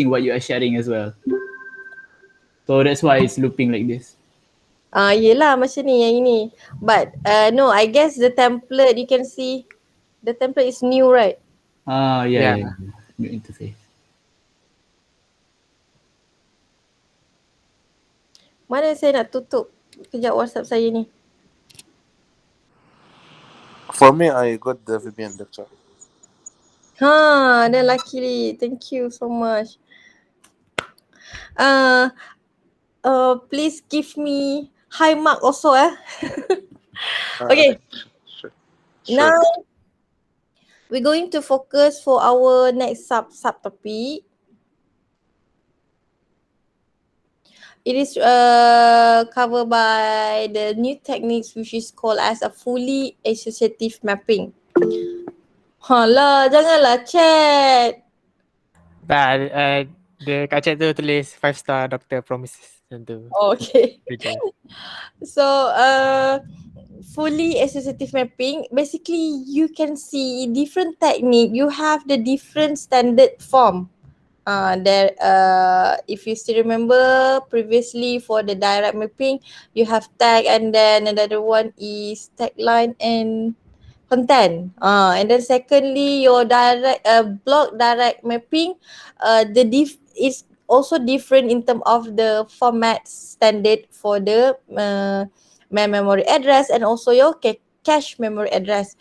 what you are sharing as well. So that's why it's looping like this. Yelah macam ni yang ini. But no, I guess the template you can see the template is new, right? Yeah. Yeah. New interface. Mana saya nak tutup kejap WhatsApp saya ni. For me, I got the VPN lecture. Then luckily, thank you so much. Please give me high mark also Okay. Sure. Now we're going to focus for our next subtopic. It is covered by the new techniques which is called as a fully associative mapping. Hala, janganlah chat. Dia kat chat tu tulis 5-star doctor promises tu. Okay. Kerja. So fully associative mapping, basically you can see different technique. You have the different standard form. If you still remember previously for the direct mapping, you have tag and then another one is tagline and content. And then secondly, your direct block direct mapping, is also different in terms of the format standard for the main memory address and also your cache memory address.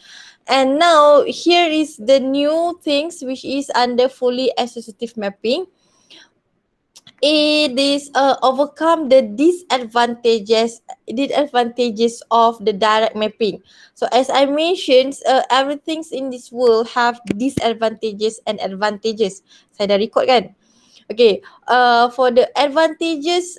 And now here is the new things which is under fully associative mapping. It is overcome the disadvantages of the direct mapping. So as I mentioned, everything in this world have disadvantages and advantages. Saya dah record kan? Okay, for the advantages,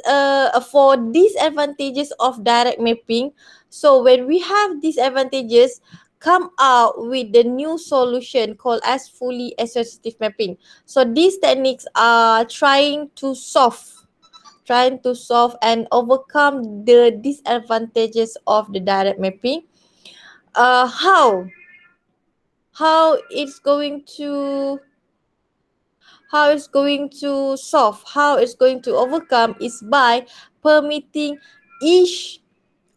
for disadvantages of direct mapping, so when we have disadvantages, come out with the new solution called as fully associative mapping. So these techniques are trying to solve and overcome the disadvantages of the direct mapping. How it's going to solve, how it's going to overcome is by permitting each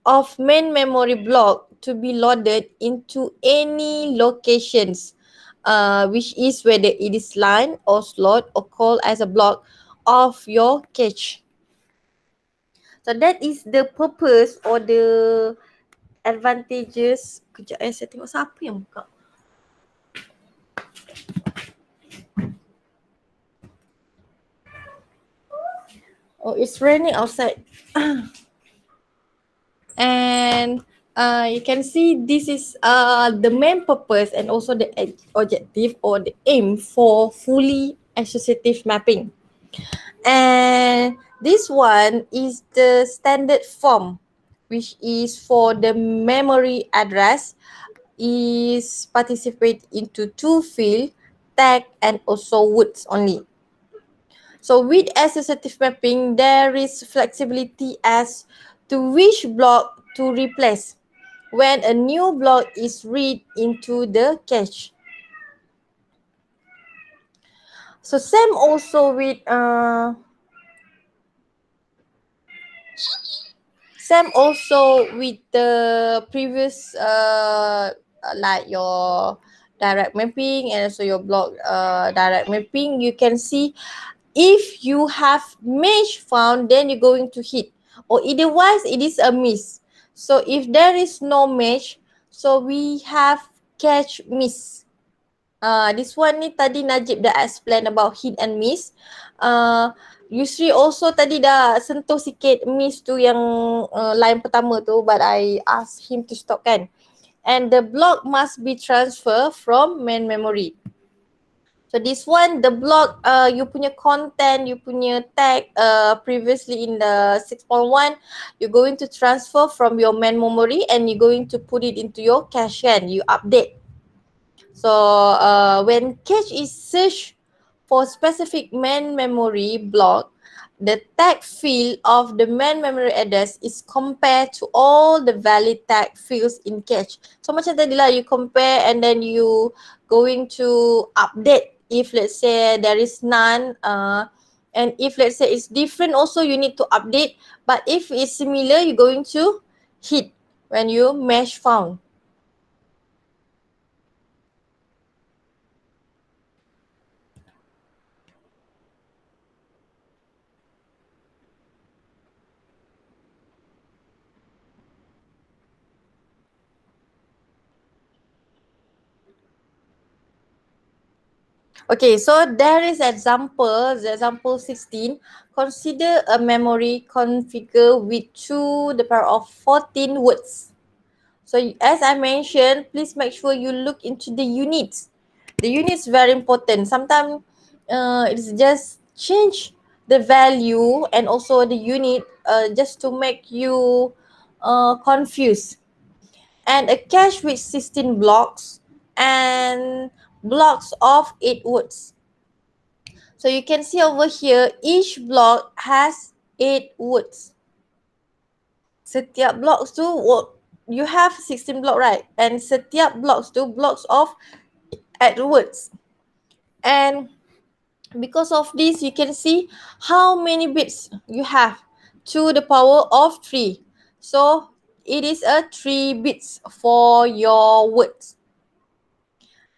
of main memory block to be loaded into any locations, which is whether it is line or slot or called as a block of your cache. So that is the purpose or the advantages. Kejap saya tengok siapa yang buka. Oh, it's raining outside. And you can see this is the main purpose and also the objective or the aim for fully associative mapping. And this one is the standard form, which is for the memory address is participate into two field, tag and also words only. So with associative mapping, there is flexibility as to which block to replace when a new block is read into the cache. So same also with the previous like your direct mapping and also your block direct mapping. You can see if you have match found, then you're going to hit, or otherwise it is a miss. So if there is no match, so we have catch miss. This one ni tadi Najib dah explain about hit and miss. Yusri also tadi dah sentuh sikit miss tu yang line pertama tu, but I asked him to stop kan. And the block must be transferred from main memory. So this one, the block, you punya content, you punya tag previously in the 6.1, you're going to transfer from your main memory and you're going to put it into your cache kan, you update. So when cache is searched for specific main memory block, the tag field of the main memory address is compared to all the valid tag fields in cache. So macam tadi lah, you compare and then you going to update If let's say there is none, and if let's say it's different also, you need to update. But if it's similar, you're going to hit when you mesh found. Okay, so there is example, the example 16. Consider a memory configure with 2 the power of 14 words. So as I mentioned, please make sure you look into the units. The units very important. Sometimes it's just change the value and also the unit just to make you confused. And a cache with 16 blocks and blocks of 8 words. So you can see over here, each block has 8 words. Setiap blocks tu, you have 16 block, right? And setiap blocks tu, blocks of 8 words. And because of this, you can see how many bits you have to the power of 3. So it is a 3 bits for your words.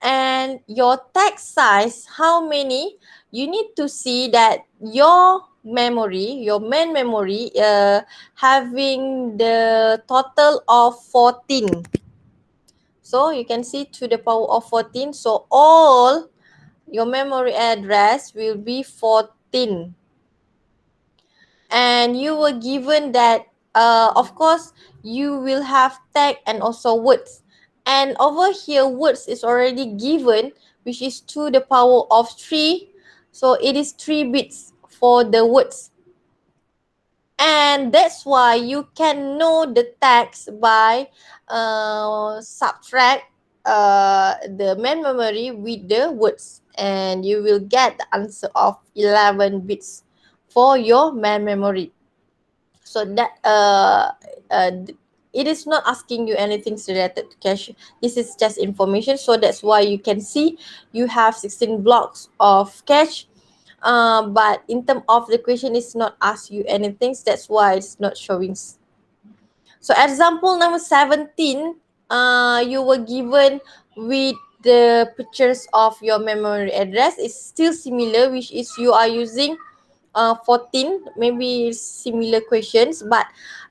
And your text size, how many, you need to see that your memory, your main memory, having the total of 14. So you can see to the power of 14. So all your memory address will be 14. And you were given that, of course, you will have tag and also words. And over here, words is already given, which is to the power of 3. So it is 3 bits for the words. And that's why you can know the text by subtract the main memory with the words. And you will get the answer of 11 bits for your main memory. So that it is not asking you anything related to cache. This is just information. So that's why you can see you have 16 blocks of cache. But in terms of the question, it's not ask you anything. That's why it's not showing. So example number 17, you were given with the pictures of your memory address. It's still similar, which is you are using 14, maybe similar questions. But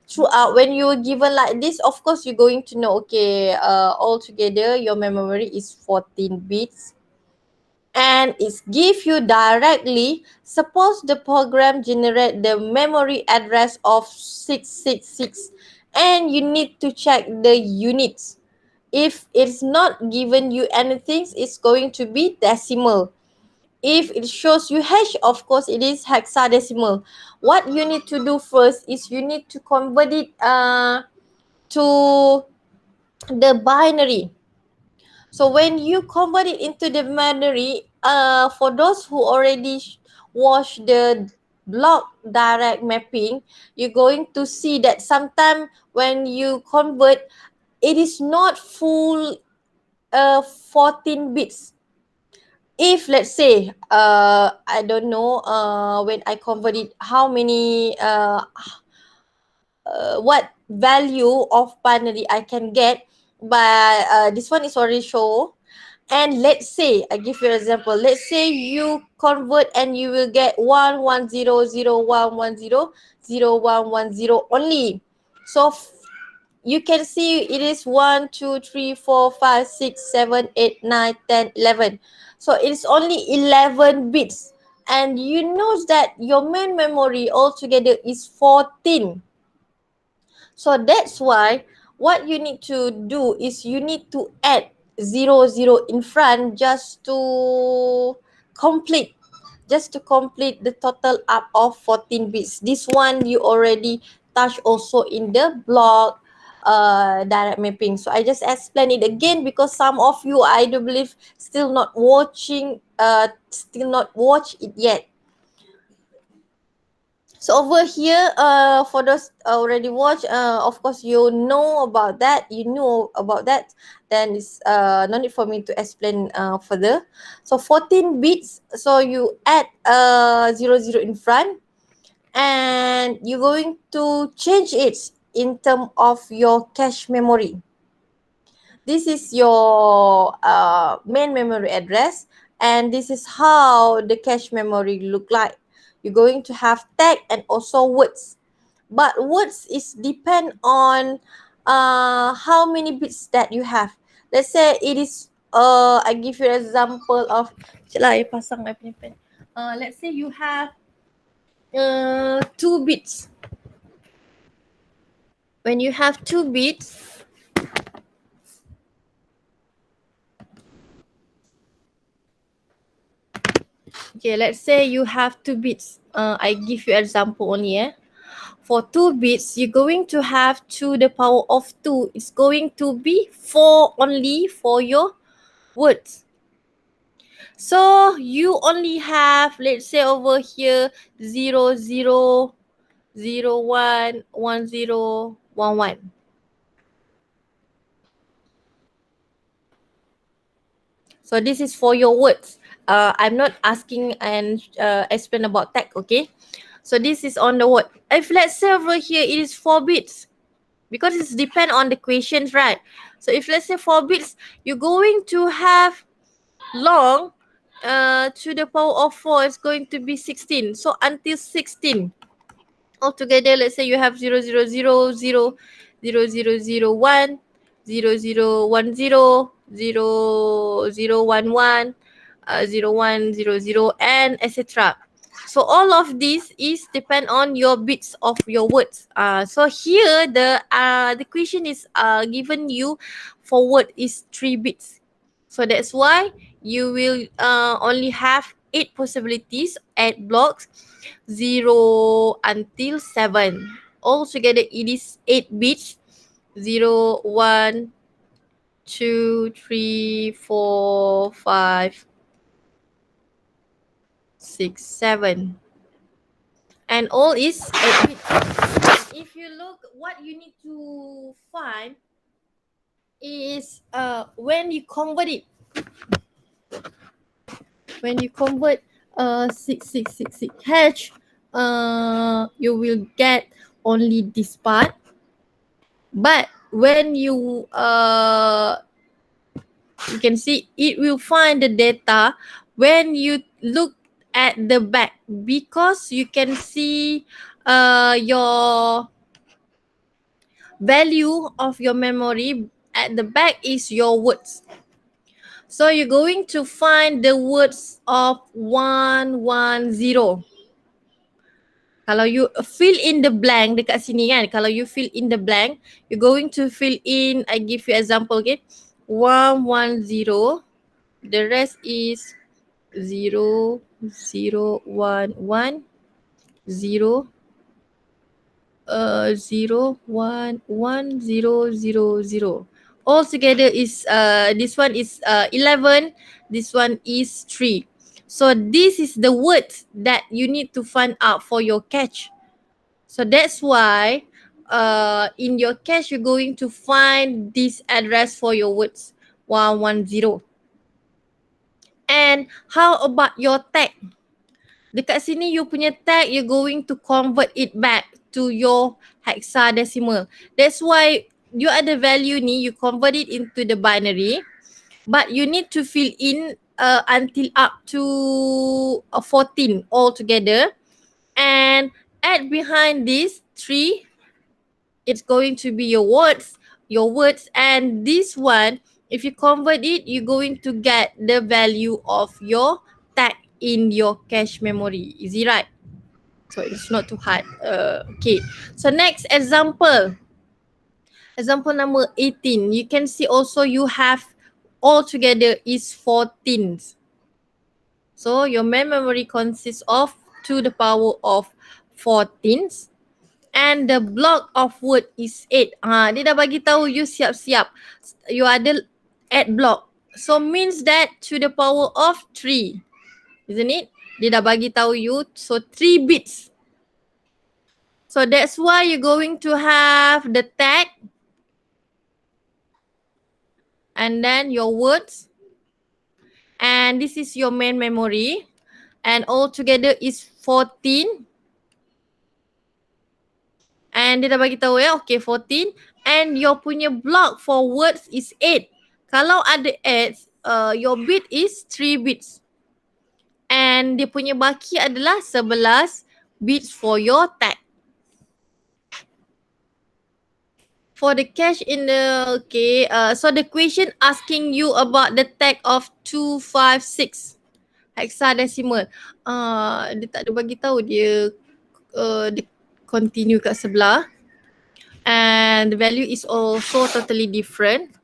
throughout, when you were given like this, of course you're going to know, okay, altogether your memory is 14 bits. And it's give you directly, suppose the program generate the memory address of 666, and you need to check the units. If it's not given you anything, it's going to be decimal. If it shows you hash, of course it is hexadecimal. What you need to do first is you need to convert it to the binary. So when you convert it into the binary, for those who already watch the block direct mapping, you're going to see that sometimes when you convert, it is not full 14 bits. If let's say I don't know when I convert it how many what value of binary I can get, but this one is already show. And let's say I give you an example, let's say you convert and you will get 11001100110 only. So you can see it is 1 2 3 4 5 6 7 8 9 10 11. So it's only 11 bits, and you know that your main memory altogether is 14. So that's why what you need to do is you need to add 00 in front just to complete the total up of 14 bits. This one you already touch also in the block direct mapping. So I just explain it again because some of you, I do believe, still not watch it yet. So over here, for those already watched, of course you know about that. You know about that. Then it's no need for me to explain further. So 14 bits. So you add 00 in front, and you're going to change it in term of your cache memory. This is your main memory address, and this is how the cache memory look like. You're going to have tag and also words, but words is depend on how many bits that you have. Let's say it is I give you an example of pasang I punya pen. Let's say you have 2 bits. When you have 2 bits, okay, let's say you have 2 bits. I give you example only. For 2 bits, you're going to have to the power of 2. It's going to be 4 only for your words. So you only have, let's say over here, 0, 0, 0, 1, 1, 0, 1, 1. So this is for your words. I'm not asking and explain about tag, okay? So this is on the word. If let's say over here it is 4 bits, because it's depend on the questions, right? So if let's say 4 bits, you're going to have long to the power of 4 is going to be 16. So until 16. Altogether, let's say you have 0, 0, 0, 0, 0, 0, 0, 1, 0, 0, 1, 0, 0, 0, 1, 1, 0, 1, 0, 0, and etc. So all of this is depend on your bits of your words. So here the question is given you for word is 3 bits. So that's why you will only have 8 possibilities, 8 blocks, 0 until 7. Altogether it is 8 bits. 0, 1, 2, 3, 4, 5, 6, 7. And all is 8 bits. If you look, what you need to find is when you convert it. When you convert 6666 hash, you will get only this part. But when you can see, it will find the data when you look at the back, because you can see your value of your memory at the back is your words. So you're going to find the words of 110. Kalau you fill in the blank dekat sini kan, kalau you fill in the blank, you're going to fill in, I give you example, okay? 110, the rest is 0, 0, 1, 1, 0, 0, 1, 1, 0, 0, 0. All together is this one is 11, this one is 3. So this is the words that you need to find out for your cache. So that's why in your cache you're going to find this address for your words 110. And how about your tag? Dekat sini you punya tag, you're going to convert it back to your hexadecimal. That's why you ada value ni, you convert it into the binary, but you need to fill in until up to 14 altogether. And add behind this 3, it's going to be your words, and this one, if you convert it, you're going to get the value of your tag in your cache memory. Easy, right? So it's not too hard. Okay, so next example number 18. You can see also you have altogether is 14. So your main memory consists of to the power of 14, and the block of word is 8. Dia dah bagi tahu you siap-siap. You ada 8 block. So means that to the power of 3. Isn't it? Dia dah bagi tahu you, so 3 bits. So that's why you're going to have the tag and then your words, and this is your main memory, and all together is 14. And dia dah bagi tahu ya, okay 14. And your punya block for words is 8. Kalau ada 8, your bit is 3 bits. And dia punya baki adalah 11 bits for your tag. For the cache in the, okay, so the question asking you about the tag of 256 hexadecimal. Dia tak ada bagi tahu dia continue kat sebelah. And the value is also totally different.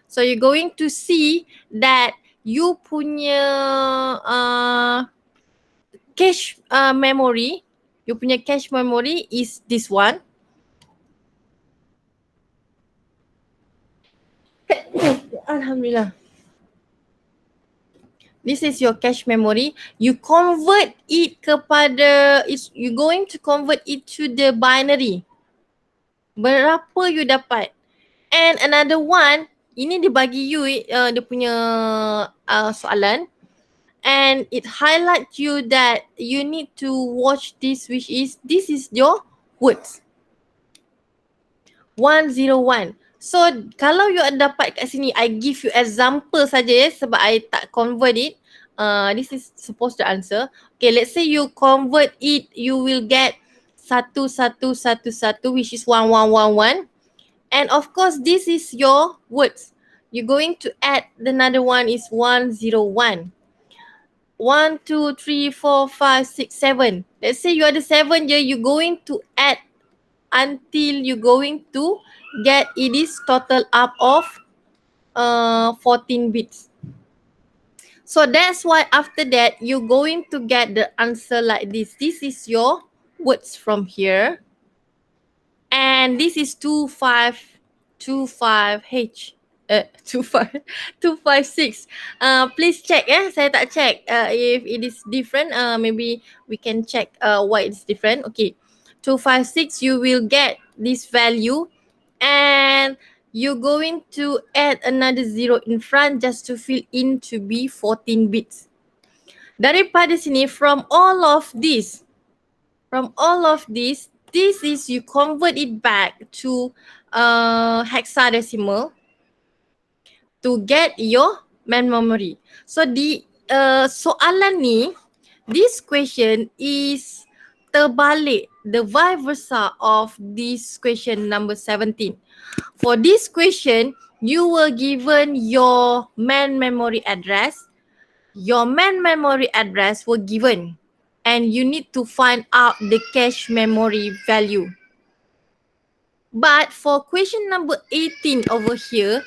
So you're going to see that you punya cache memory, you punya cache memory is this one. Alhamdulillah. This is your cache memory. You convert it kepada, you going to convert it to the binary. Berapa you dapat. And another one, ini dia bagi you dia punya soalan. And it highlights you that you need to watch this, which is, this is your words. 101. So kalau you dapat kat sini, I give you example saja sebab I tak convert it. This is supposed to answer. Okay, let's say you convert it, you will get 1111, which is 1111. And of course, this is your words. You're going to add another one is 101. 1, 2, 3, 4, 5, 6, 7. Let's say you ada 7 je, you're going to add until you're going to get it is total up of 14 bits. So that's why after that, you're going to get the answer like this. This is your words from here. And this is 2525H. 256. Please check saya tak check if it is different. Maybe we can check why it's different. Okay, 256 you will get this value, and you're going to add another zero in front just to fill in to be 14 bits. Daripada sini, from all of this, this is you convert it back to hexadecimal to get your main memory. So di soalan ni, this question is terbalik, the vice versa of this question number 17. For this question, you were given your main memory address. Your main memory address were given, and you need to find out the cache memory value. But for question number 18 over here,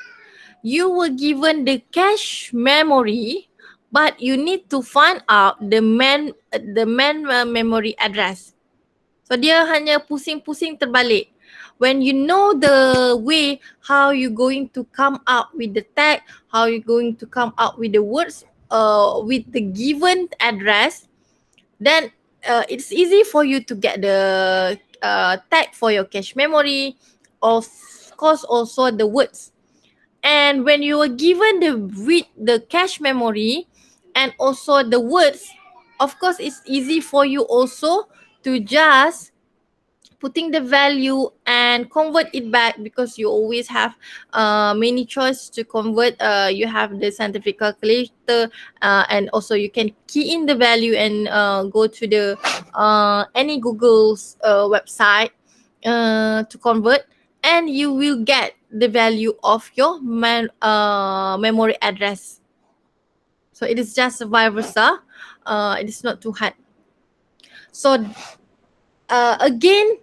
you were given the cache memory, but you need to find out the main memory address. So dia hanya pusing-pusing terbalik. When you know the way how you going to come up with the tag, how you going to come up with the words with the given address, then it's easy for you to get the tag for your cache memory, of course also the words. And when you are given the cache memory and also the words, of course it's easy for you also to just putting the value and convert it back, because you always have many choice to convert. You have the scientific calculator, and also you can key in the value and go to the any Google's website to convert, and you will get the value of your memory address. So it is just vice versa. It is not too hard. So again,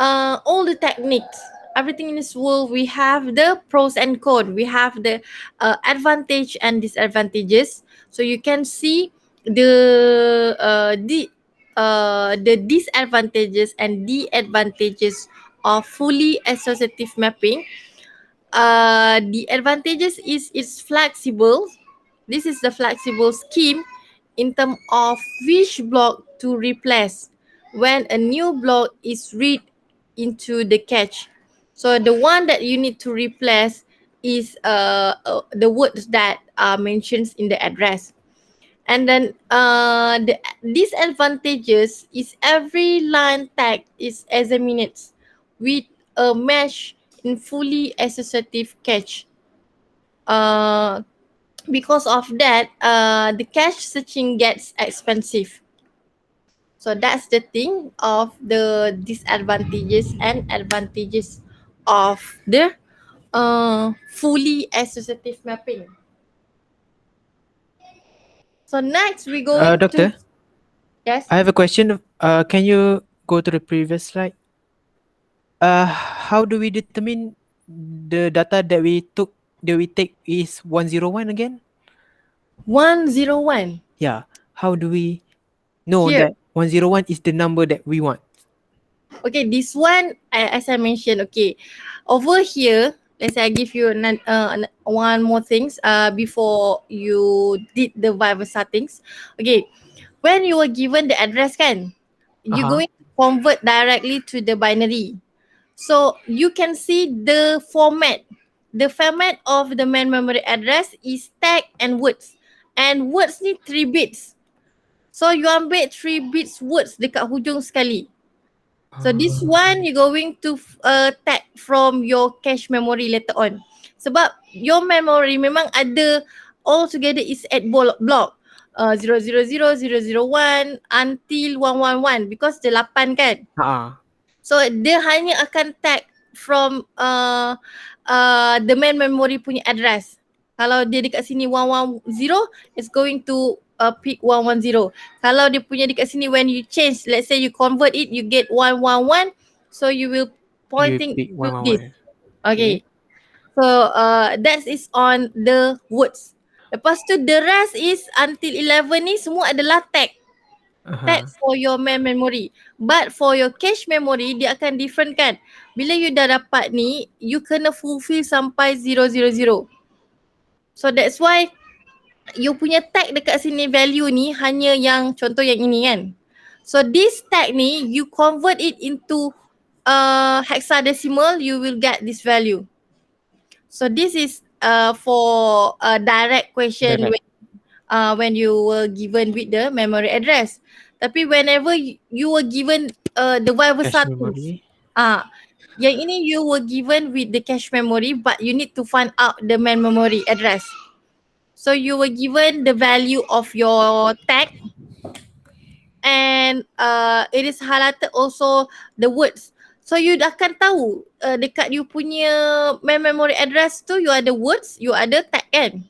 all the techniques, everything in this world, we have the pros and cons. We have the advantage and disadvantages. So you can see the disadvantages and the advantages of fully associative mapping. The advantages is it's flexible. This is the flexible scheme in terms of which block to replace. when a new block is read into the cache. So the one that you need to replace is the words that are mentioned in the address. And then the disadvantages is every line tag is examined with a mesh in fully associative cache. Uh, because of that, the cache searching gets expensive. So that's the thing of the disadvantages and advantages of the fully associative mapping. So next we going to, Doctor, yes, I have a question. Can you go to the previous slide? How do we determine the data that we take is 101 again? 101. Yeah. How do we know Here, that 101 is the number that we want? okay, this one, as I mentioned, okay, over here, let's say I give you one more things before you did the Viber settings. Okay, when you were given the address kan, you Uh-huh. going to convert directly to the binary. So you can see the format. The format of the main memory address is tag and words. And words ni 3 bits. So you ambil 3 bits words dekat hujung sekali. So this one you going to tag from your cache memory later on. Sebab your memory memang ada all together is at block. 00001 until 111 because dia 8 kan. So dia hanya akan tag from the main memory punya address. Kalau dia dekat sini 110, it's going to pick 110. Kalau dia punya dekat sini when you change, let's say you convert it, you get 111, so you will pointing pick to this. 111. Okay. So that is on the words. Lepas tu the rest is until 11 ni semua adalah tag. Tag for your main memory. But for your cache memory, dia akan different kan. Bila you dah dapat ni, you kena fulfill sampai 000. So that's why you punya tag dekat sini value ni hanya yang contoh yang ini kan. So this tag ni, you convert it into hexadecimal, you will get this value. So this is for a direct question when you were given with the memory address. Tapi whenever you were given the Viber Cache settings, memory. yang ini you were given with the cache memory but you need to find out the main memory address. So you were given the value of your tag and it is highlighted also the words. So you dah akan tahu dekat you punya main memory address tu you ada words, you ada tag kan.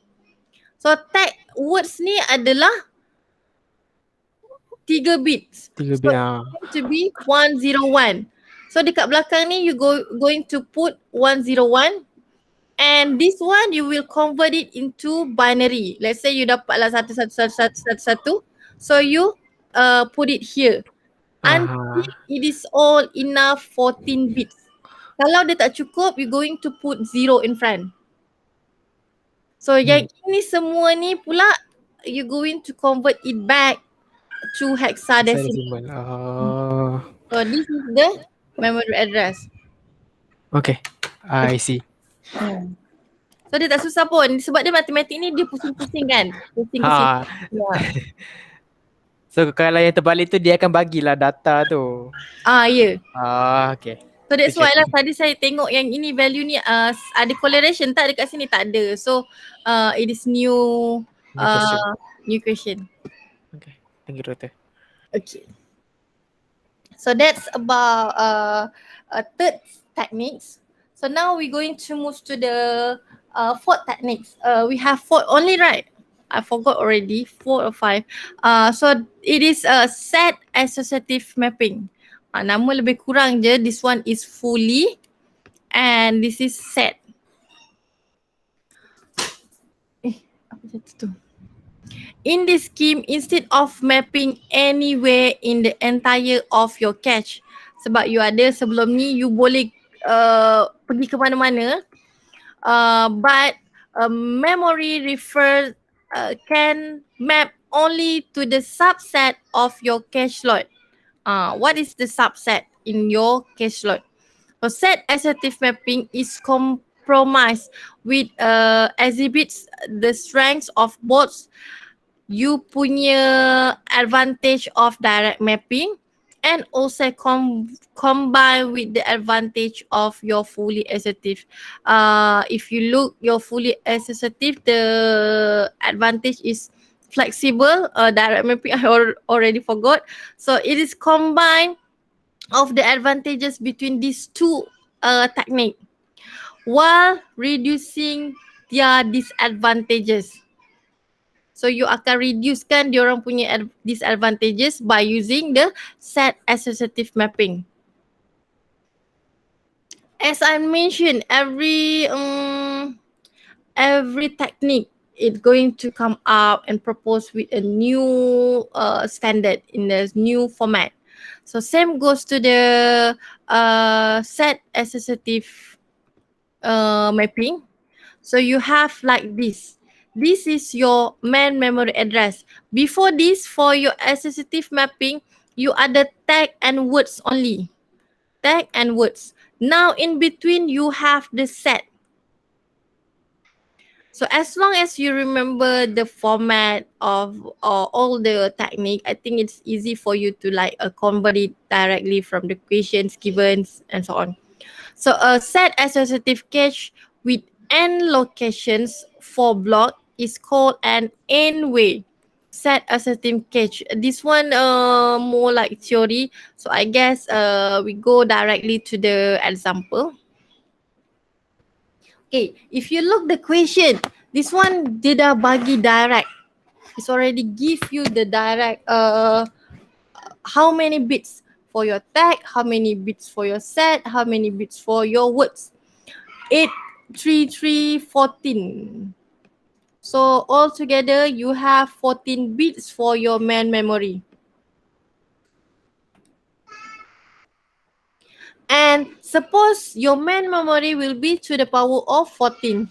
So tag words ni adalah 3 bits. 3 So it's going to be 101. So dekat belakang ni you going to put 101 and this one you will convert it into binary. Let's say you dapatlah 111111. So you put it here. Until it is all enough 14 bits. Kalau dia tak cukup, you going to put 0 in front. So yang ini semua ni pula you going to convert it back to hexadecimal. So this is the memory address. Okay, I see. So dia tak susah pun sebab dia matematik ni dia pusing-pusing kan. Pusing ke sini. So kalau yang terbalik tu dia akan bagilah data tu. Ya. Okay. So that's why lah tadi saya tengok yang ini value ni ada correlation tak dekat sini tak ada. So it is new question. Okay. Thank you, Doctor. Okay. So that's about third techniques. So now we're going to move to the fourth techniques. We have four only, right? I forgot already, 4 or 5. So it is a set associative mapping. Nama lebih kurang je. This one is fully and this is set. Apa jatuh tu? In this scheme, instead of mapping anywhere in the entire of your cache, sebab you ada sebelum ni, you boleh pergi ke mana-mana, but memory refer can map only to the subset of your cache slot. What is the subset in your case load? So set associative mapping is compromised with exhibits the strengths of both you punya advantage of direct mapping and also combine with the advantage of your fully associative. If you look your fully associative, the advantage is flexible. Direct mapping I already forgot. So it is combined of the advantages between these two technique while reducing their disadvantages. So you akan reducekan diorang punya disadvantages by using the set associative mapping. As I mentioned, every technique is going to come up and propose with a new standard in the new format. So same goes to the set associative mapping. So you have like this. This is your main memory address. Before this, for your associative mapping, you ada tag and words only. Tag and words. Now in between, you have the set. So as long as you remember the format of all the technique, I think it's easy for you to like convert it directly from the questions given and so on. So a set associative cache with n locations for block is called an n-way set associative cache. This one more like theory. So I guess we go directly to the example. Okay, if you look the question, this one dia dah bagi direct. It's already give you the direct how many bits for your tag, how many bits for your set, how many bits for your words. 8, 3, 3, 14. So altogether you have 14 bits for your main memory. And suppose your main memory will be to the power of 14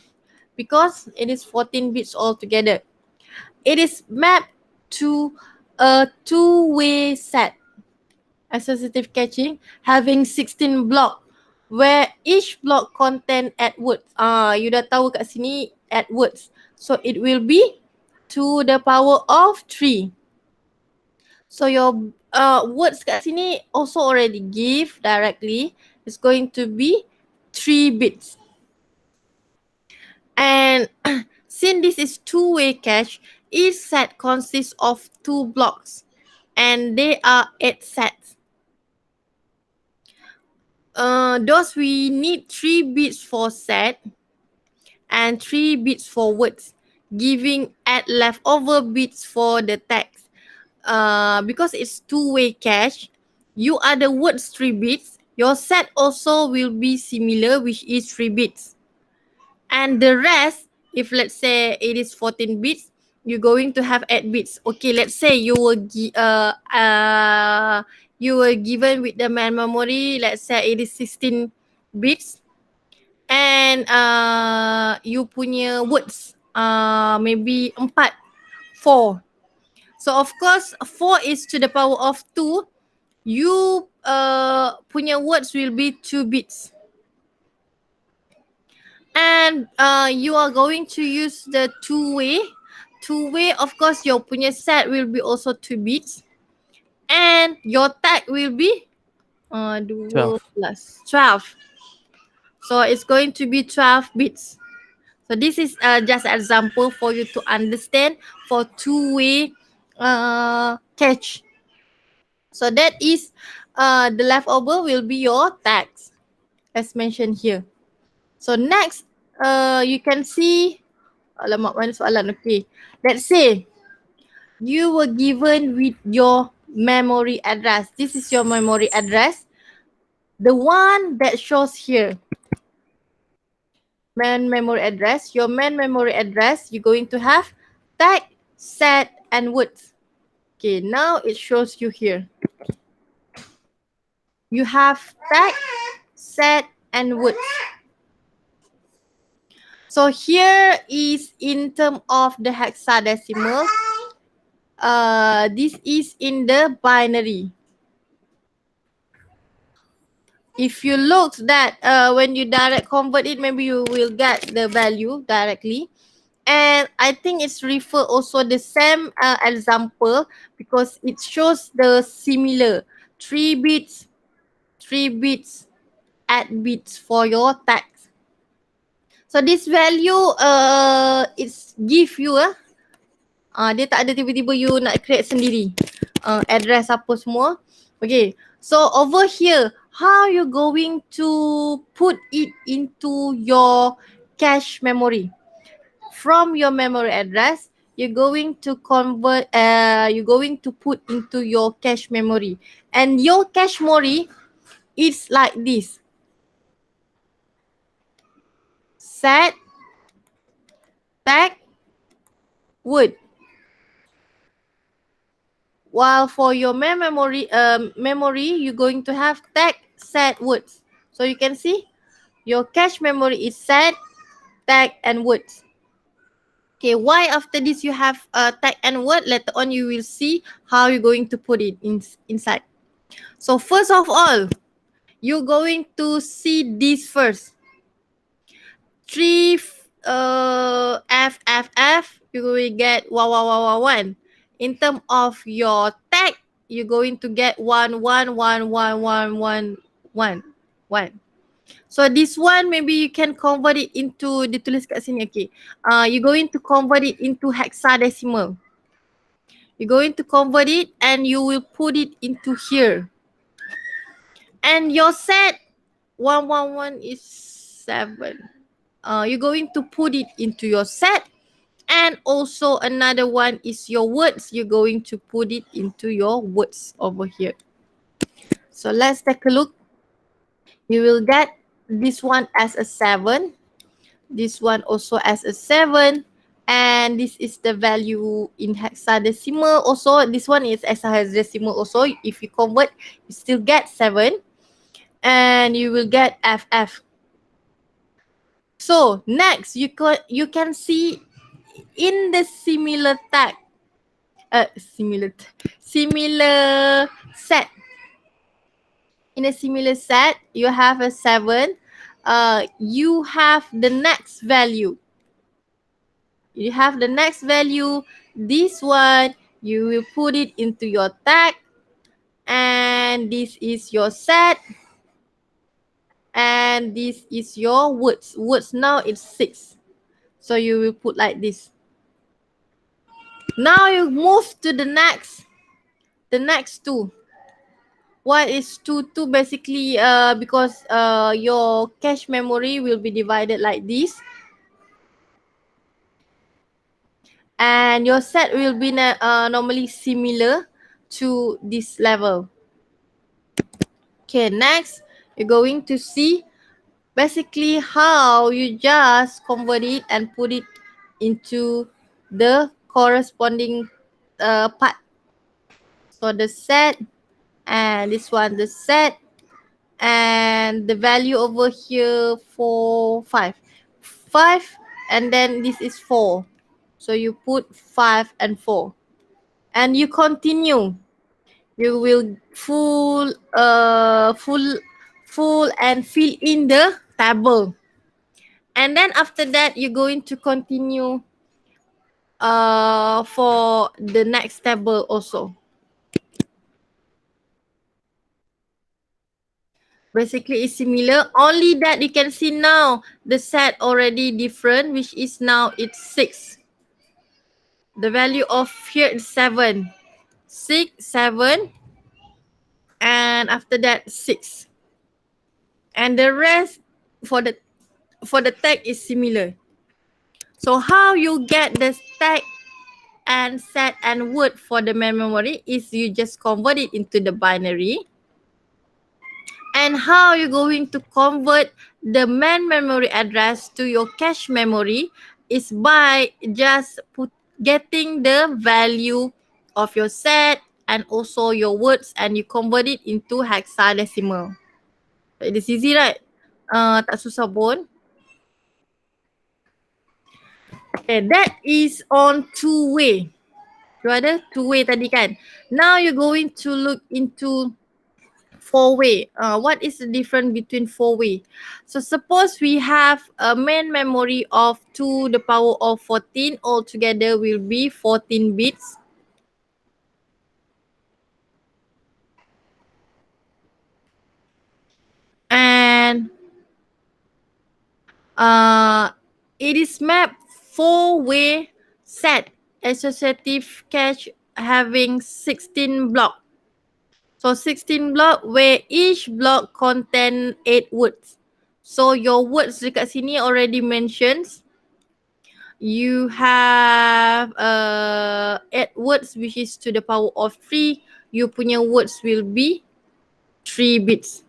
because it is 14 bits altogether. It is mapped to a two-way set. Associative caching having 16 block where each block contain add words. You dah tahu kat sini add words. So it will be to the power of 3. So your words kat sini also already give directly. It's going to be 3 bits. And since this is two-way cache, each set consists of 2 blocks and they are 8 sets. Thus we need 3 bits for set and 3 bits for words, giving add leftover bits for the text. Because it's two-way cache, you add the words 3 bits, your set also will be similar, which is 3 bits. And the rest, if let's say it is 14 bits, you're going to have 8 bits. Okay, let's say you were given with the main memory, let's say it is 16 bits. And you punya words maybe 4. So of course 4 is to the power of 2. You punya words will be 2 bits. And you are going to use the two-way. Two-way, of course, your punya set will be also 2 bits. And your tag will be 2 plus 12. So it's going to be 12 bits. So this is just an example for you to understand for two-way cache. So that is the leftover will be your tags as mentioned here. So next, you can see, alamak mana soalan, okay. Let's say you were given with your memory address. This is your memory address. The one that shows here. Main memory address. Your main memory address, you're going to have tag, set, and words. Okay, now it shows you here. You have tag, set, and words. So here is in terms of the hexadecimal. This is in the binary. if you look that when you direct convert it, maybe you will get the value directly. And I think it's refer also the same example because it shows the similar 3 bits, 3 bits, add bits for your text. So this value it's give you dia tak ada tiba-tiba you nak create sendiri address apa semua. Okay, so over here how you going to put it into your cache memory? From your memory address, you're going to convert, you're going to put into your cache memory. And your cache memory is like this. Set, tag, word. While for your main memory, you're going to have tag, set, words. So you can see your cache memory is set, tag, and words. Okay, why after this you have tag and word? Later on you will see how you're going to put it inside. So first of all, you're going to see this first. 3 F, you're going to get 1. In terms of your tag, you're going to get 1. So this one maybe you can convert it into, ditulis kat sini, okay. You're going to convert it into hexadecimal. You're going to convert it and you will put it into here. And your set 111 is 7. You're going to put it into your set. And also another one is your words. You're going to put it into your words over here. So let's take a look. You will get this one as a 7. This one also as a 7. And this is the value in hexadecimal. Also, this one is hexadecimal also. If you convert, you still get 7. And you will get FF. So next, you can see in the similar tag, similar set. In a similar set, you have a 7. You have the next value. You have the next value. This one, you will put it into your tag. And this is your set. And this is your words. Words now it's 6. So you will put like this. Now you move to the next 2. What is 2? Basically because your cache memory will be divided like this. And your set will be normally similar to this level. Okay, next you're going to see basically how you just convert it and put it into the corresponding part. So the set, and this one the set, and the value over here for 5, and then this is 4. So you put 5 and 4, and you continue. You will full and fill in the table. And then after that, you're going to continue for the next table also. Basically, it's similar. Only that you can see now the set already different, which is now it's 6. The value of here is 7. 6, 7. And after that, 6. And the rest for the tag is similar. So how you get the tag and set and word for the main memory is you just convert it into the binary. And how you're going to convert the main memory address to your cache memory is by just getting the value of your set and also your words, and you convert it into hexadecimal. It's easy, right? Tak susah pun. Okay, that is on 2-way. You ada 2-way tadi kan. Now you're going to look into four-way. What is the difference between four-way? So suppose we have a main memory of 2 the power of 14, altogether will be 14 bits. And it is mapped four-way set, associative cache having 16 block. So 16 block where each block contain 8 words. So your words dekat sini already mentions you have 8 words which is to the power of 3. You punya words will be 3 bits.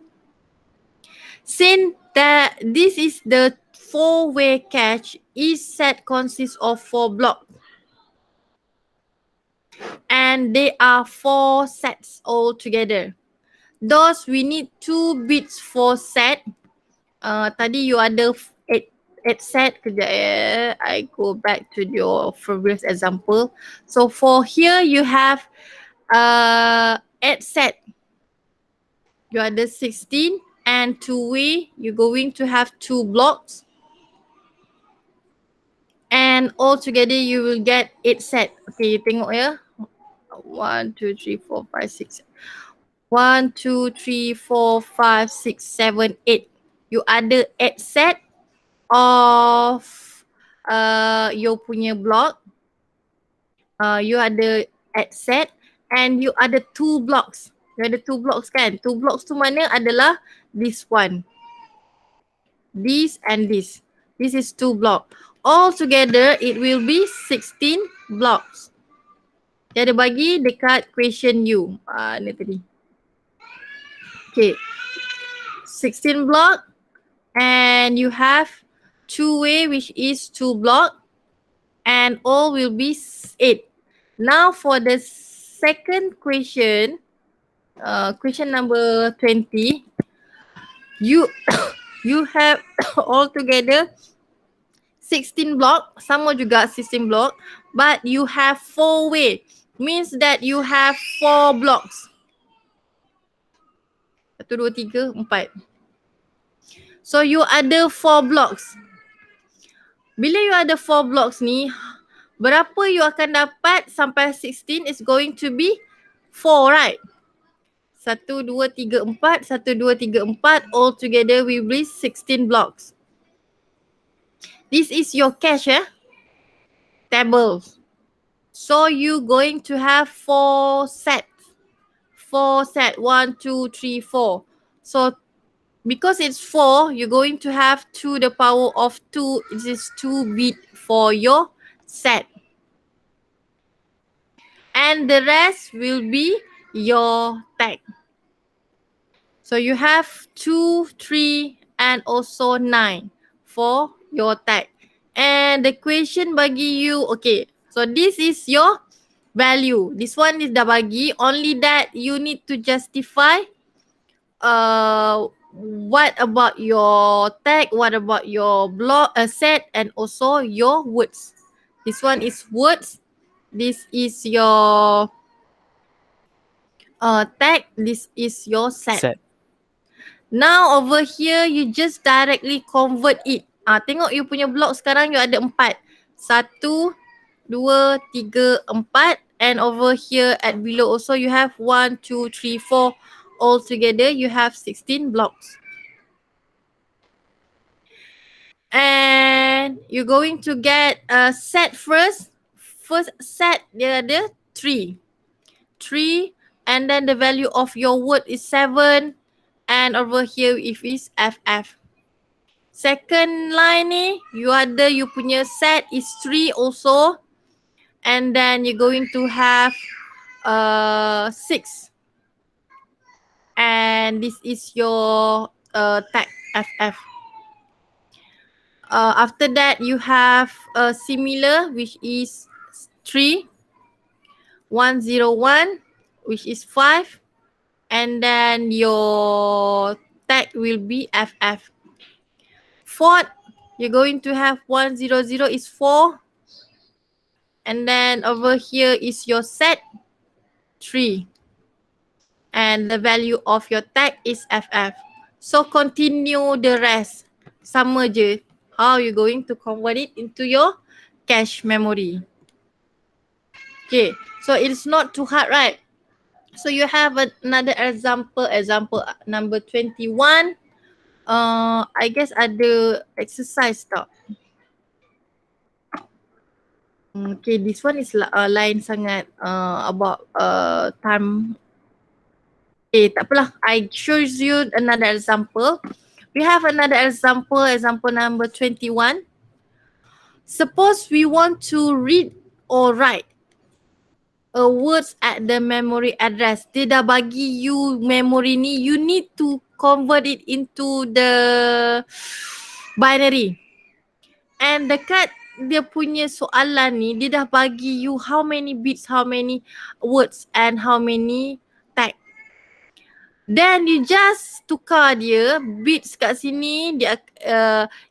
Since that this is the four-way cache, each set consists of 4 blocks. And they are 4 sets altogether. Thus, we need 2 bits for set. Tadi you ada 8 set. Kejap I go back to your previous example. So, for here you have 8 set. You ada 16 and two-way. You're going to have 2 blocks. And altogether you will get 8 set. Okay, you tengok ya. 1, 2, 3, 4, 5, 6. 1, 2, 3, 4, 5, 6, 7, 8. You ada 8 set of you punya block. You ada 8 set and you ada 2 blocks. You ada 2 blocks kan? 2 blocks tu mana adalah this one. This and this. This is 2 block. All together it will be 16 blocks. Dia ada bagi dekat question you. Ni tadi. Okay. 16 block and you have two-way which is 2 block and all will be 8. Now for the second question, question number 20, you you have altogether 16 block, sama juga 16 block, but you have 4-way, means that you have 4 blocks. 1, 2, 3, 4. So you ada 4 blocks. Bila you ada 4 blocks ni, berapa you akan dapat sampai 16 is going to be 4, right? 1, 2, 3, 4, 1, 2, 3, 4, all together we will be 16 blocks. This is your cache, tables. So you going to have 4 sets. 4 set, 1, 2, 3, 4. So because it's 4, you're going to have 2 the power of 2. It is 2 bit for your set. And the rest will be your tag. So you have 2, 3 and also 9 for your tag. And the question bagi you, okay, so this is your value. This one is dah bagi, only that you need to justify what about your tag, what about your block set and also your words. This one is words. This is your tag. This is your set. Now over here you just directly convert it. Tengok you punya block sekarang you ada 4. 1, 2, 3, 4 and over here at below also you have 1, 2, 3, 4. All together you have 16 blocks. And you're going to get a set first. First set dia ada 3. 3 and then the value of your word is 7 and over here if is FF. Second line ni you ada you punya set is 3 also and then you're going to have 6 and this is your tag FF. After that you have a similar which is 3, 101 which is 5 and then your tag will be FF. Fourth, you're going to have 100 is 4 and then over here is your set 3. and the value of your tag is FF. So continue the rest. Sama je. How you going to convert it into your cache memory. Okay, so it's not too hard, right? So you have another example number 21. I guess ada exercise tak? Okay, this one is lain sangat about time. Tak apalah. I choose you another example. We have another example number 21. Suppose we want to read or write a words at the memory address. Dia dah bagi you memory ni, you need to convert it into the binary. And dekat dia punya soalan ni, dia dah bagi you how many bits, how many words and how many tag. Then you just tukar dia bits kat sini. Dia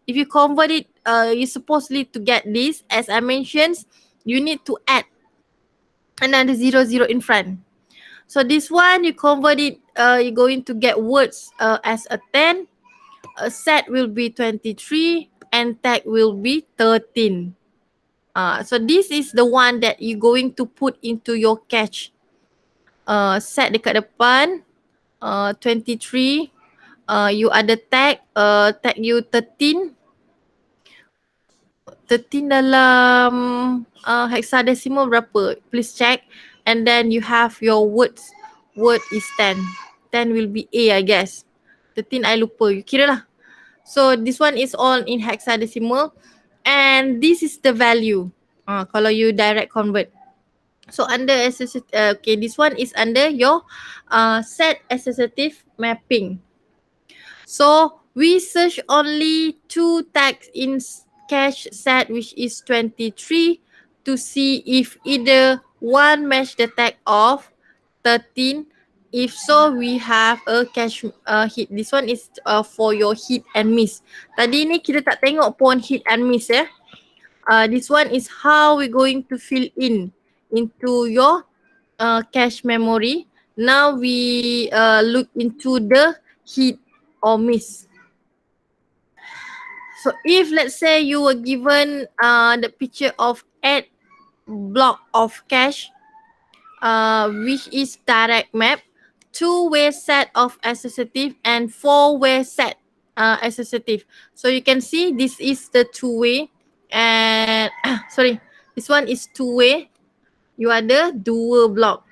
if you convert it, you supposedly to get this. As I mentioned, you need to add another 00 in front. So this one you convert it, you're going to get words as a 10. A set will be 23 and tag will be 13. So this is the one that you going to put into your cache. Set dekat depan. 23, you ada tag, tag you 13 dalam hexadecimal berapa? Please check. And then you have your words. Word is 10. 10 will be A, I guess. 13 I lupa. You kira lah. So this one is all in hexadecimal. And this is the value. Kalau you direct convert. So under associative, okay, this one is under your set associative mapping. So we search only 2 tags in cache set, which is 23, to see if either one match the tag of 13. If so, we have a cache hit. This one is for your hit and miss. Tadi ni kita tak tengok pun hit and miss ya. This one is how we going to fill in into your cache memory. Now we look into the hit or miss. So if let's say you were given the picture of 8 block of cache, which is direct map, 2-way set of associative and 4-way set associative. So you can see this is the 2-way and sorry, this one is 2-way. You ada 2 block.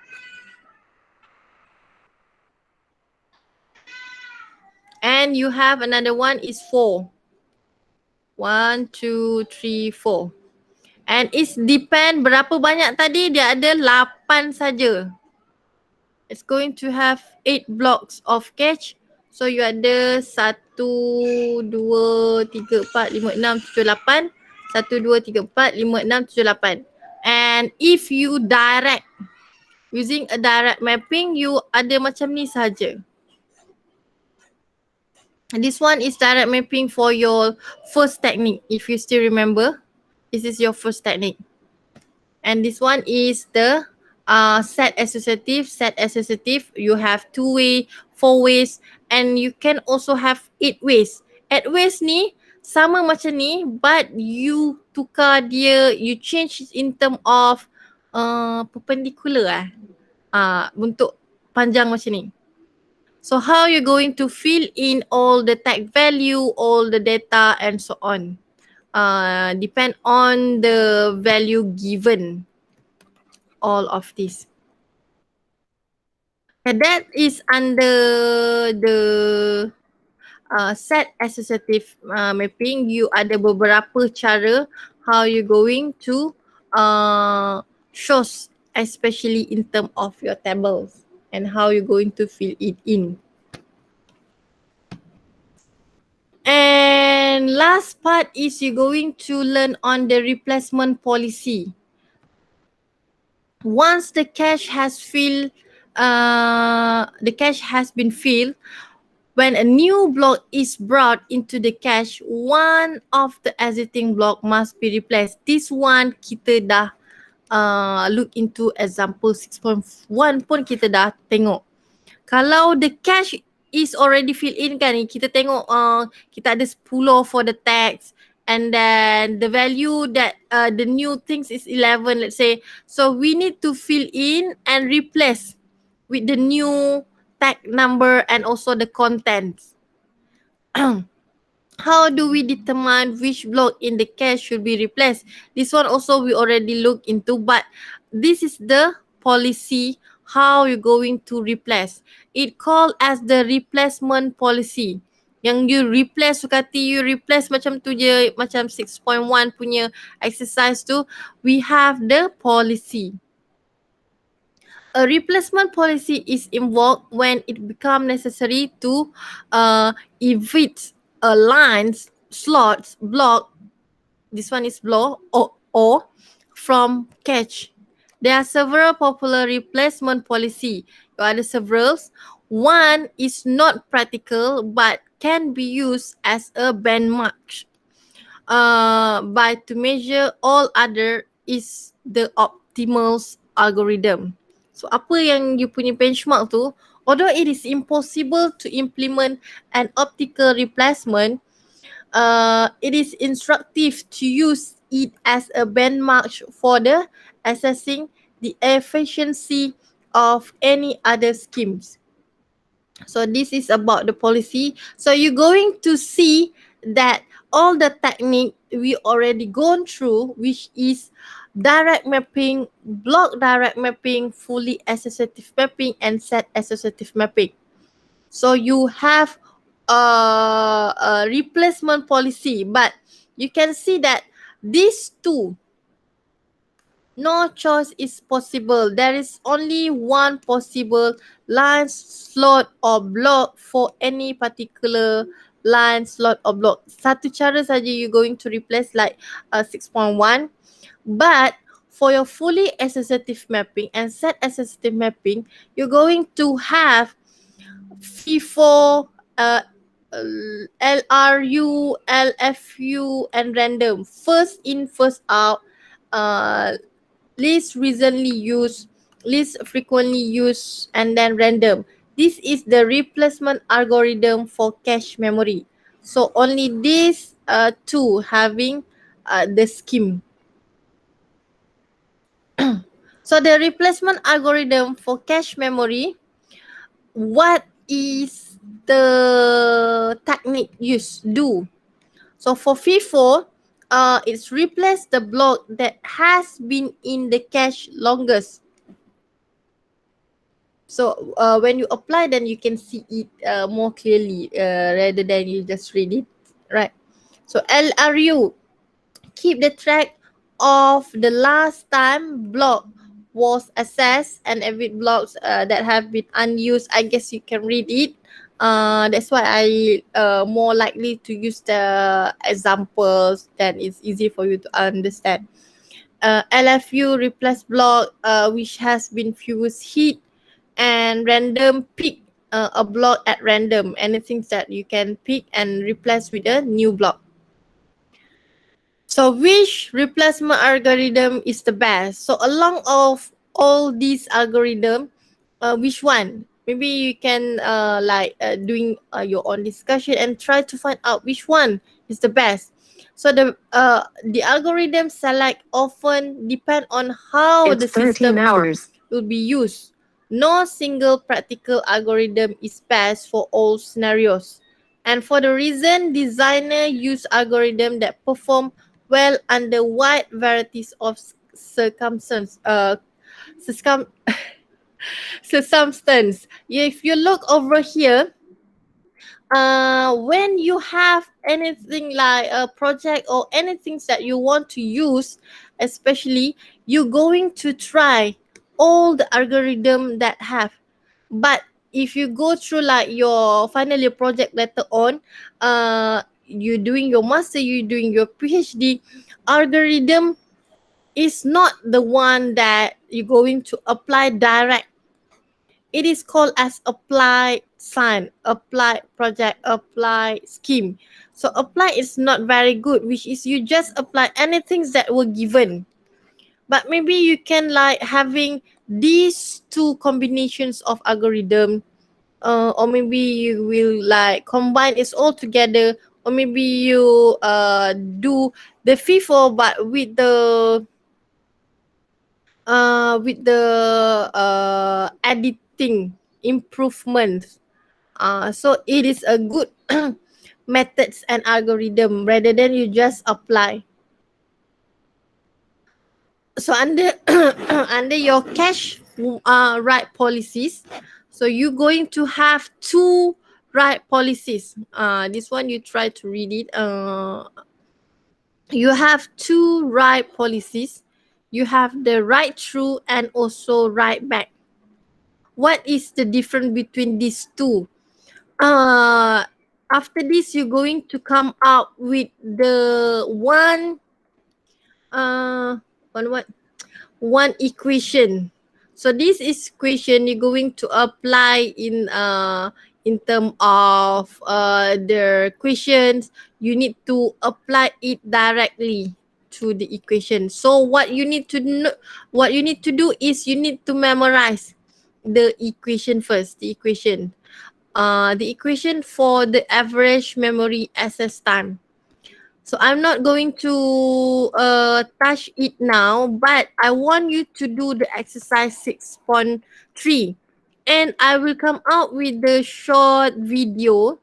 And you have another one is 4. 1, 2, 3, 4. And it's depend berapa banyak tadi, dia ada 8 saja. It's going to have 8 blocks of cache. So you ada 1, 2, 3, 4, 5, 6, 7, 8. 1, 2, 3, 4, 5, 6, 7, 8. And if you direct, using a direct mapping, you ada macam ni saja. This one is direct mapping for your first technique. If you still remember, this is your first technique. And this one is the set associative. Set associative, you have 2-way, 4 ways, and you can also have 8 ways. 8 ways ni sama macam ni, but you tukar dia, you change in term of perpendicular bentuk panjang macam ni. So how you going to fill in all the tag value, all the data and so on. Depend on the value given. All of this. And that is under the set associative mapping. You ada beberapa cara how you going to shows, especially in term of your tables and how you going to fill it in. And last part is you going to learn on the replacement policy. Once the cache has filled, the cache has been filled, when a new block is brought into the cache, one of the existing block must be replaced. This one kita dah look into example 6.1 pun kita dah tengok. Kalau the cash is already filled in kan, kita tengok kita ada 10 for the tax, and then the value that the new things is 11, let's say. So we need to fill in and replace with the new tag number and also the contents. How do we determine which block in the cache should be replaced? This one also we already looked into, but this is the policy how you're going to replace. It called as the replacement policy. Yang you replace, sukati you replace macam tu je, macam 6.1 punya exercise tu, we have the policy. A replacement policy is invoked when it becomes necessary to evade a line's slots block. This one is block or from cache. There are several popular replacement policy. There are several. One is not practical but can be used as a benchmark. By to measure all other is the optimal algorithm. So apa yang you punya benchmark tu, although it is impossible to implement an optical replacement, it is instructive to use it as a benchmark for the assessing the efficiency of any other schemes. So this is about the policy. So you're going to see that all the technique we already gone through, which is direct mapping, block direct mapping, fully associative mapping, and set associative mapping. So you have a replacement policy, but you can see that these two, no choice is possible. There is only one possible line, slot or block for any particular line, slot or block. Satu cara saja you going to replace like 6.1. But for your fully associative mapping and set associative mapping, you're going to have FIFO, LRU, LFU, and random. First in, first out, least recently used, least frequently used, and then random. This is the replacement algorithm for cache memory. So only these two having the scheme. So the replacement algorithm for cache memory, what is the technique used do? So for FIFO, it's replace the block that has been in the cache longest. So when you apply, then you can see it more clearly rather than you just read it, right? So LRU, keep the track of the last time block was accessed and every blocks that have been unused. I guess you can read it. That's why I more likely to use the examples that is easy for you to understand. LFU, replace block which has been fused hit, and random, pick a block at random, anything that you can pick and replace with a new block. So which replacement algorithm is the best? So along of all these algorithm, which one? Maybe you can doing your own discussion and try to find out which one is the best. So the algorithm select often depend on how the system will be used. No single practical algorithm is best for all scenarios. And for the reason, designer use algorithm that perform well under wide varieties of circumstances. Circumstance. If you look over here, when you have anything like a project or anything that you want to use, especially you're going to try all the algorithm that have. But if you go through like your final year project later on, you're doing your master, you're doing your PhD, algorithm is not the one that you're going to apply direct. It is called as apply sign, apply project, apply scheme. So apply is not very good, which is you just apply anything that were given. But maybe you can like having these two combinations of algorithm or maybe you will like combine it all together, or maybe you do the FIFO but with the editing improvements. So it is a good methods and algorithm rather than you just apply. So under under your cash right policies, so you're going to have two right policies. This one you try to read it. You have two right policies. You have the right through and also right back. What is the difference between these two? Uh, After this, you're going to come out with the one what? One equation. So this is equation you're going to apply in term of the questions. You need to apply it directly to the equation. So what you need to know, what you need to do is you need to memorize the equation first. The equation for the average memory access time. So I'm not going to touch it now, but I want you to do the exercise 6.3, and I will come out with the short video,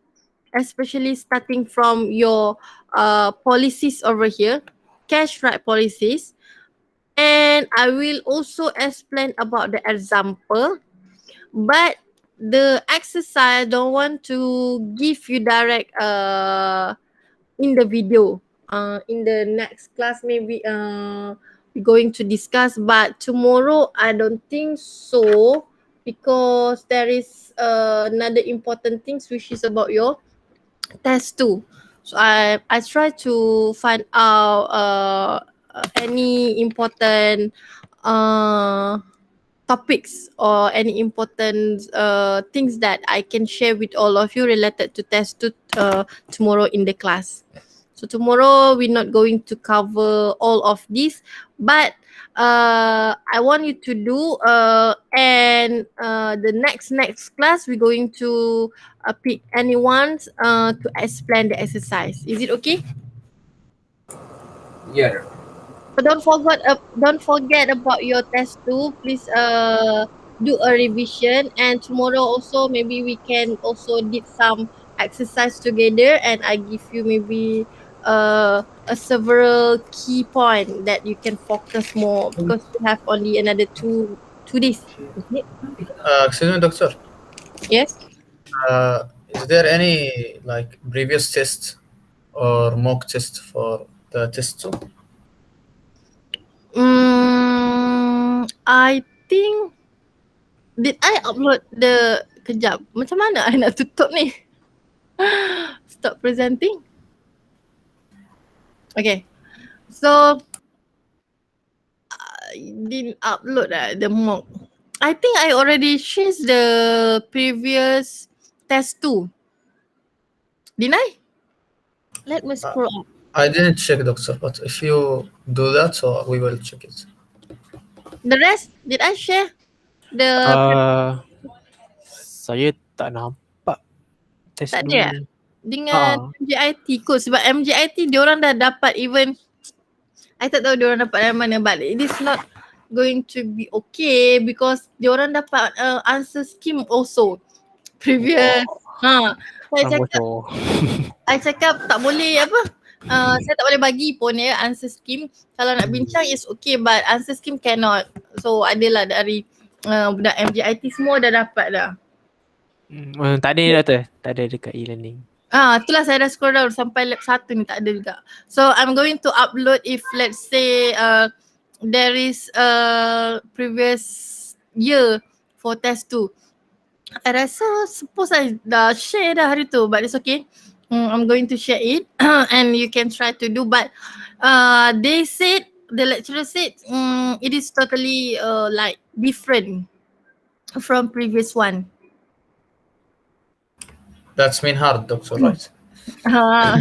especially starting from your policies over here, cash right policies, and I will also explain about the example, but the exercise I don't want to give you direct in the video. In the next class maybe we're going to discuss, but tomorrow I don't think so, because there is another important things which is about your test too. So I try to find out any important uh topics or any important things that I can share with all of you related to test two tomorrow in the class. So tomorrow we're not going to cover all of this, but I want you to do and the next class we're going to pick anyone to explain the exercise. Is it okay? Yeah. So don't forget about your test too. Please do a revision, and tomorrow also maybe we can also did some exercise together, and I give you maybe a several key point that you can focus more, because we have only another two days. Isn't it? Excuse me, doctor. Yes. Is there any like previous test or mock test for the test two? I think did I upload the kejap? Macam mana I nak tutup ni? Stop presenting. Okay. So I didn't upload the mock. I think I already shared the previous test too. Didn't I? Let me scroll up. I didn't check, doctor, but if you do that, so we will check it. The rest, did I share? The Saya tak nampak test tak dua ada ni. dengan MJIT kot, sebab MJIT diorang dah dapat even I tak tahu diorang dapat dari mana, but it is not going to be okay because diorang dapat answer scheme also previous. Saya cakap tak boleh apa, saya tak boleh bagi pun ya answer scheme. Kalau nak bincang is okay, but answer scheme cannot. So adalah dari budak MJIT semua dah dapat dah. Tak ada ni doktor, tak ada dekat e-learning. Itulah saya dah scroll down sampai lab 1 ni tak ada juga. So I'm going to upload if let's say there is previous year for test 2. I rasa suppose I dah share dah hari tu, but it's okay. I'm going to share it and you can try to do, but they said, the lecturer said it is totally like different from previous one. That's mean hard, doctor, right? I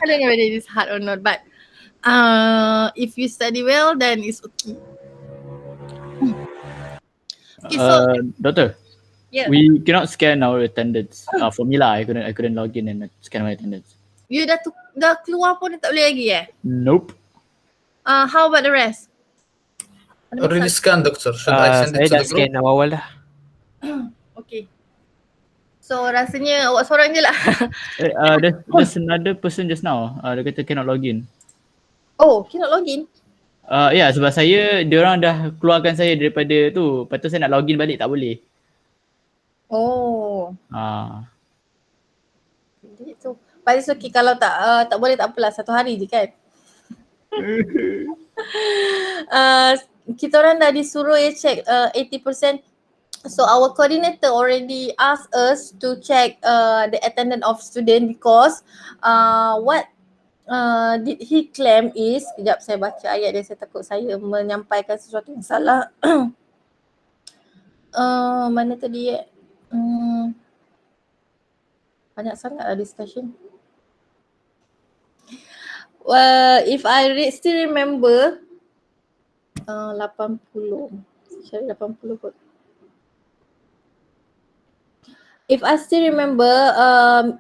don't know whether it is hard or not, but if you study well, then it's okay. Okay, so Doctor, Yeah. We cannot scan our attendance. For me lah, I couldn't log in and scan my attendance. You dah keluar pun tak boleh lagi Nope. How about the rest? Ada Already masalah? scanned, doctor. Should I send Saya it to dah the group? scan awal-awal dah. Okay. So rasanya awak seorang je lah. There's another person just now. Dia kata cannot log in. Oh, cannot login. Ya, sebab diorang dah keluarkan saya daripada tu. Lepas tu saya nak login balik tak boleh. Oh. Gitu. But it's okay kalau tak boleh tak apalah, 1 hari je kan. Kita orang dah disuruh check 80%. So our coordinator already asked us to check the attendance of student because what did he claim is, kejap saya baca ayat dia, saya takut saya menyampaikan sesuatu yang salah. Mana tadi banyak sangat lah discussion. If I still remember 80 cari 80 kot. If I still remember,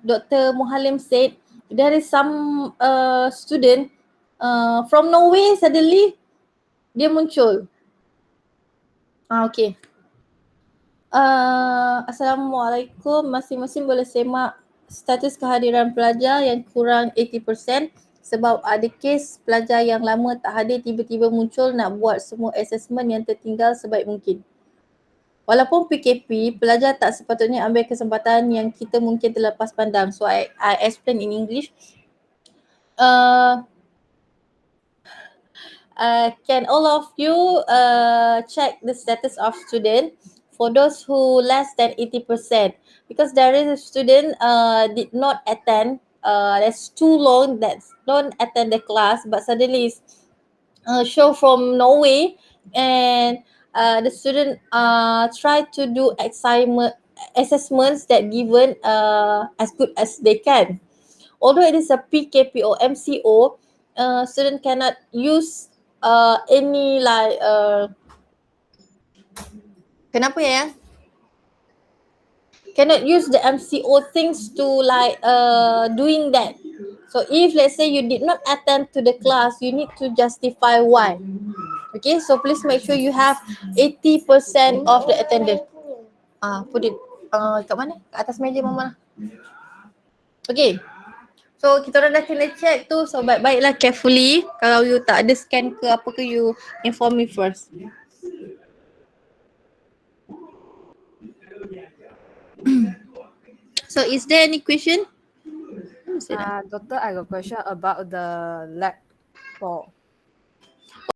Dr. Muhalim said there is some student from Norway suddenly dia muncul. Okay. Assalamualaikum, masing-masing boleh semak status kehadiran pelajar yang kurang 80% sebab ada kes pelajar yang lama tak hadir tiba-tiba muncul nak buat semua assessment yang tertinggal sebaik mungkin. Walaupun PKP, pelajar tak sepatutnya ambil kesempatan yang kita mungkin terlepas pandang. So I explain in English. Can all of you check the status of student for those who less than 80%? Because there is a student did not attend, that's too long that don't attend the class, but suddenly is show from Norway, and the student try to do assessments that given as good as they can. Although it is a PKP or MCO, student cannot use any like kenapa ya? Cannot use the MCO things to like doing that. So if let's say you did not attend to the class, you need to justify why. Okay, so please make sure you have 80% of the attendance. Put it kat mana? Kat atas meja mama. Okay. So kita orang dah kena check tu, so baik-baiklah carefully. Kalau you tak ada scan ke apa ke, you inform me first. So is there any question? Doctor, I got a question about the lab for